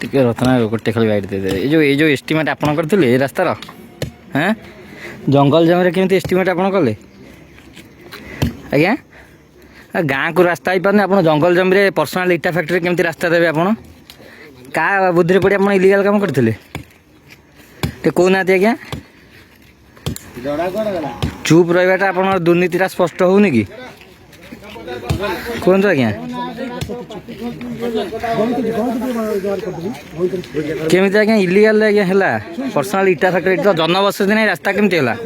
टिके रत्ना गोटे खाली गाइड दे ये एस्टिमेट आप करते ये रास्तार हाँ जंगल जमी केमी एस्टिमेट आप कले आज्ञा गाँव को रास्ता हो पारे आप जंगल जमी पर्सनाल इटा फैक्ट्री केमी रास्ता देवे आप क्या बुद्धि पड़ी आप इलिगाल काम करते कहना आज्ञा चुप रहा आप दुर्नीतिटा स्पष्ट होनी कि कहतु आज्ञा केमी आज्ञा इलिगाल आज्ञा है पर्सनाल इटा फैक्ट्री तो जनबसति नहीं रास्ता केमती है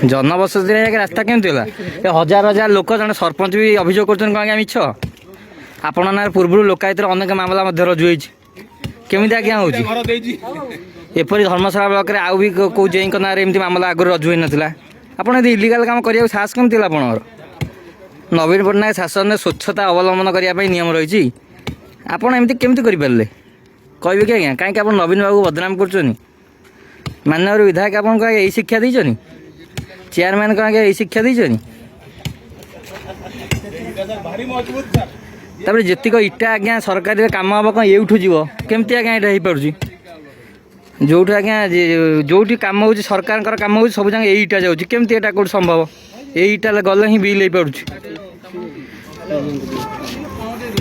जनबसति नहीं रास्ता केमती है हजार हजार लोक जन सरपंच भी अभियोग कर आज्ञा मिछ आपण ना पूर्व लोकायत अनेक मामला रजु होमी आज्ञा हो एपरी धर्मशाला ब्लॉक रे आउ भी कौ जे ना एमती मामला आगुरी रजु हो नाला आपड़ इलिगाल काम करने साहस केमती है आपणर नवीन पट्टनायक शासन में स्वच्छता अवलम्बन करने नियम रही आपड़ एमती केमती करें कहे कि आज्ञा कहीं आप नवीन बाबू बदनाम कर माननीय विधायक आपको यही शिक्षा देनी चेयरमैन को आगे यही शिक्षा देनी तापर जेतिक इटा आज्ञा सरकारी काम हम कौन एठू जीव केमती आज्ञा यहाँ हो पार्टी जो आज्ञा जो कम हो सरकार कम हो सब जगह यही इटा जाऊँगी केमती एटा कौट संभव यही इटा गले ही बिल हो पार्टी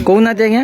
कहना आज्ञा